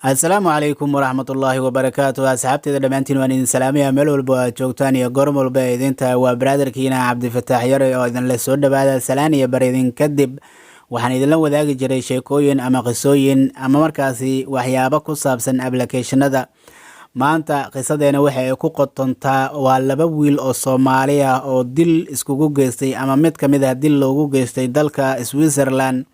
asalaamu calaykum waraxmatullaahi wabarakaatu asxaabteeda dhammaantiin waan idin salaamaya meel walba aad joogtaan iyo goor walba idinta waa baraadarkiina cabdifataax yare oo idinla soo dhawaada salaan iyo bar idin kadib waxaan idinla wadaagi jiray sheekooyin ama qisooyin ama markaasi waxyaabo ku saabsan ablicationada. maanta qisadeena waxa ay ku qotontaa waa laba wiil oo Soomaali ah oo dil iskugu geystay ama mid ka mid ah dil loogu geystay dalka Switzerland.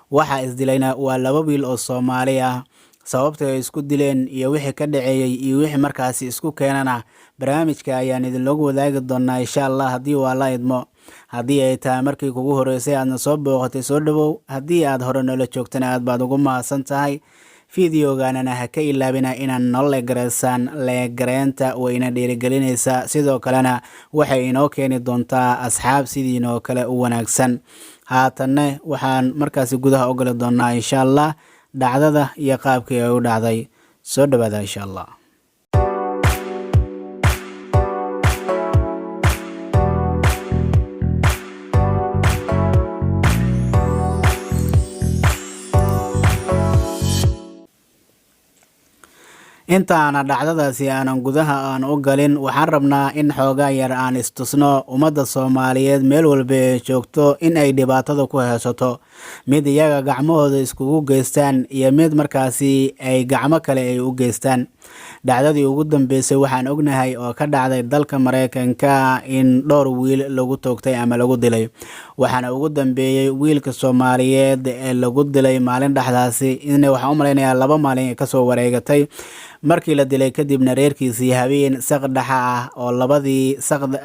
waxa isdilayna waa laba wiil oo Soomaali ah sababta ay isku dileen iyo wixii ka dhaceeyay iyo wixii markaasi isku keenana barnaamijka ayaan idin loogu wadaagi doonaa insha Allah haddii waa la idmo. haddii ay tahay markii kugu horeysay aadna soo booqatay soo dhawow, haddii aad hore noola joogtana aad baad ugu mahadsan tahay. fideogaanana ha ka ilaabina inaan nolole gareysaan leegareenta wayna dhiirigelinaysaa, sidoo kalena waxay inoo keeni doontaa asxaab sidiinoo kale u wanaagsan. haatanne waxaan markaasi gudaha u gali doonaa insha Allah dhacdada iyo qaabkii ay u dhacday. soo dhawaada insha Allah. intaana dhacdadaasi aanan gudaha aan u galin waxaan rabnaa in xoogaa yar aan istusno ummadda Soomaaliyeed meel walba ay joogto in ay dhibaatada ku haysato, mid iyaga gacmahooda iskugu geystaan iyo mid markaasi ay gacmo kale ay u geystaan. dhacdadii ugu dambeysay waxaan ognahay oo ka dhacday dalka Mareykanka in dhowr wiil lagu toogtay ama lagu dilay. waxaana ugu dambeeyay wiilka Soomaaliyeed ee lagu dilay maalin dhexdaasi in waxaan u maleynayaa 2 maalin ka soo wareegatay markii la dilay kadibna reerkiisii habeen saqdhaxa ah oo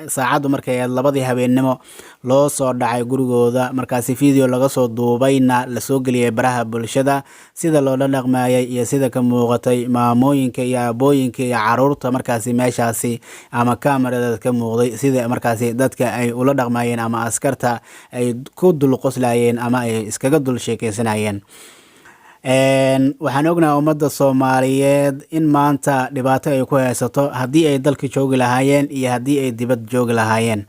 saacadu markay labadii habeennimo loo soo dhacay gurigooda. markaasi video laga soo duubayna la soo geliyay baraha bulshada sida loola dhaqmayay iyo sida ka muuqatay maamooyinka iyo aabooyinka iyo caruurta markaasi meeshaasi ama kaamirada ka muuqday sida markaasi dadka ay ula dhaqmayeen ama askarta ay ku dul qoslayeen ama ay iskaga dul sheekeysanayeen. waxaan ognahay ummadda Soomaaliyeed in maanta dhibaato ay ku haysato haddii ay dalka joogi lahaayeen iyo haddii ay dibad joogi lahaayeen.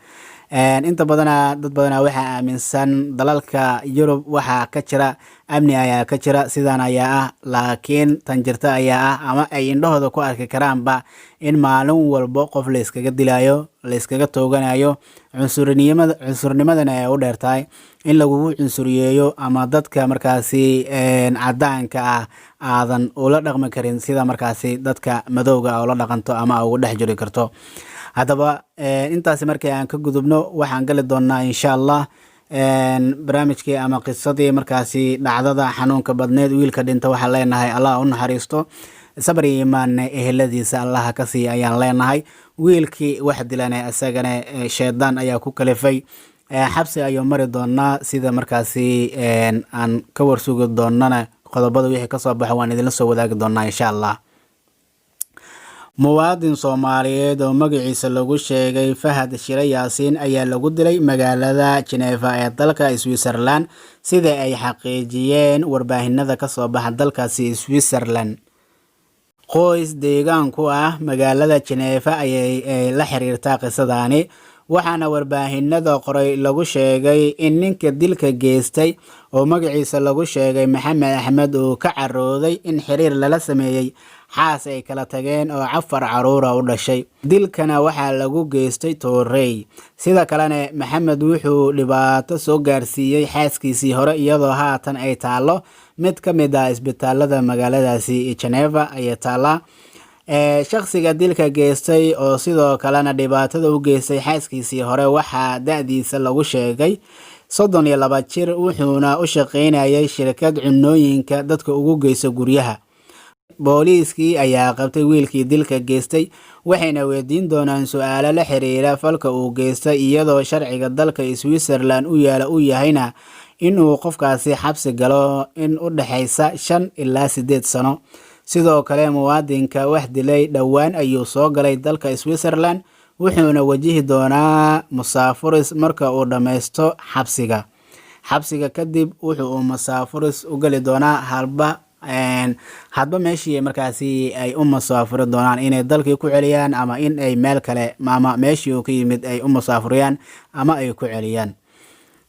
inta dad badanaa waxaa aaminsan dalalka Yurub waxaa ka jira amni ayaa ka jira sidaan ayaa ah, laakiin tan jirta ayaa ah ama ay indhahooda ku arki karaanba in maalin walbo qof la iskaga dilayo, la iskaga tooganayo. cunsurnimadana ay u dheertahay in lagugu cunsuriyeeyo ama dadka markaasi cadaanka ah aadan ula dhaqmi karin sida markaasi dadka madowga ula dhaqanto ama ugu dhex jiri karto. haddaba intaasi markii aan ka gudubno waxaan gali doonaa insha Allah barnaamijkii ama qisadii markaasi dhacdada xanuunka badneed wiilka dhinta. waxaan leenahay Allah u naxariisto, sabr iyo iimaan eheladiisa Allah ka sii ayaan leenahay. wiilkii wax dilanay asagana sheedaan ayaa ku kalifay, xabsi ayuu mari doonaa sida markaasi aan ka warsugi doonana qodobada wixii ka soo baxo waan idinla soo wadaagi doonaa insha Allah. muwaadin Soomaaliyeed oo magaciisa lagu sheegay Fahad Shire Yaasiin ayaa lagu dilay magaalada Geneva ee dalka Switzerland sida ay xaqiijiyeen warbaahinada ka soo baxa dalkaasi Switzerland. qoys deegaan ku ah magaalada Geneva ayay la xiriirtaa qisadani, waxaana warbaahinada qoray lagu sheegay in ninka dilka geystay oo magaciisa lagu sheegay Maxamed Axmed uu ka carooday in xiriir lala sameeyay xaas ay kala tageen oo 4 caruur u dhashay. dilkana waxaa lagu geystay Toorey. sida kalena Maxamed wuxuu dhibaato soo gaarsiiyay xaaskiisii hore iyadoo haatan ay taalo mid ka mid ah isbitaalada magaaladaasi Geneva ay taala. shakhsiga dilka geystay oo sidoo kalena dhibaatada u geystay xaaskiisii hore waxaa da'diisa lagu sheegay 32 jir, wuxuuna u shaqeynayay shirkad cunooyinka dadka ugu geysa guryaha. booliiskii ayaa qabtay wiilkii dilka geystay waxayna weydiin doonaan su'aalo la xiriira falka uu geystay iyadoo sharciga dalka Switzerland u yahayna inuu qofkaasi xabsi galo in u dhaxaysa 5 ilaa 8 sano. sidoo kale muwaadinka wax dilay dhowaan ayuu soo galay dalka Switzerland wuxuuna wajihi doonaa musaafuris marka uu dhameysto xabsiga kadib wuxuu musaafuris u gali doonaa hadba meeshii markaasi ay u musaafuri doonaan inay dalkii ku celiyaan ama in ay meel kale ama meeshii uu ka yimid ay u musaafuriyaan ama ay ku celiyaan.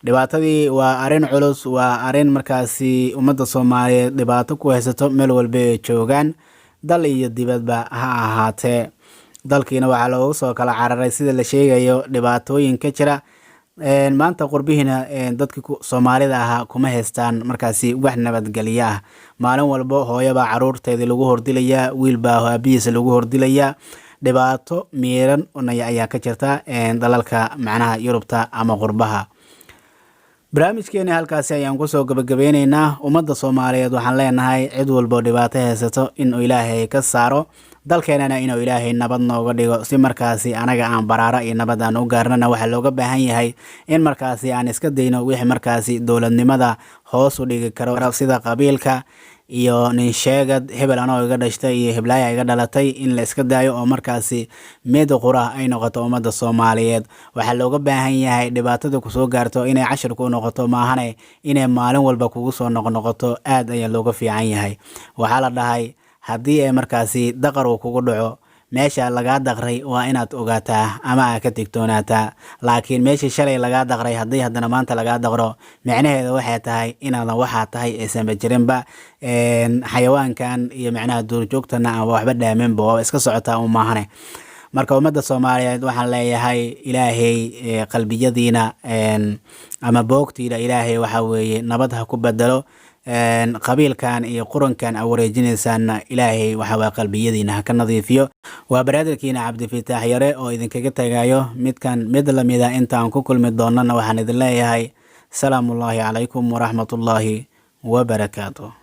dhibaatadii waa arrin culus, waa arrin markaasi ummadda Soomaaliyeed dhibaato ku haysato meel walba ay joogaan, dal iyo dibadba ha ahaatee. Dalkiina waxaa looga soo kala cararay sida la sheegayo dhibaatooyin ka jira. Maanta qurbihiina dadkii Soomaalida ahaa kuma haystaan markaasi wax nabadgelyo ah. Maalin walba hooyo baa caruurteedii lagu hordilaya, wiil baa aabihiisa lagu hordilaya. Dhibaato miiran ayaa ka jirta dalalka macnaha Yurubta ama qurbaha. barnaamijkeena halkaasi ayaan kusoo gabagabeyneynaa. Ummadda Soomaaliyeed waxaan leenahay cid walbo dhibaato haysato in Ilaahay ka saaro, dalkeenana inuu Ilaahay nabad nooga dhigo, si markaasi anaga aan baraaro iyo nabad aan u gaarnana. waxaa looga baahan yahay in markaasi aan iska dayno wixii markaasi dowladnimada hoos u dhigi karo, sida qabiilka iyo nin sheegad hebel anoo iga dhashtay iyo heblaaya iga dhalatay, in la iska daayo oo markaasi mid qura ay noqoto ummadda Soomaaliyeed. waxaa looga baahan yahay dhibaatada kusoo gaarto inay cashir ku noqoto, maahane inay maalin walba kugu soo noqnoqoto. aad ayaa looga fiican yahay. waxaa la dhahay haddii ay markaasi daqar uu kugu dhaco, meesha lagaa daqray waa inaad ogaataa ama aad ka digtoonaataa. laakiin meeshii shalay lagaa daqray haddii haddana maanta lagaa daqro, micnaheeda waxay tahay inaadan waxaa tahay aysanba jirinba. xayawaankan iyo macnaha duurjoogtana aan waxba dhaaminba, waa iska socotaa u maahane. marka ummadda Soomaaliyeed waxaan leeyahay ilaahay qalbiyadiina ama boogtiina ilaahay waxa weeye nabad ha ku bedelo. qabiilkan iyo qurankan aad wareejinaysaanna ilaahay waxa waa qalbiyadiina ha ka nadiifiyo. waa baraadarkiina Cabdifataax Yare oo idinkaga tagayo midkan mid lamida. intaan ku kulmi doonana waxaan idin leeyahay salaamullaahi calaykum waraxmatullaahi wabarakaatuh.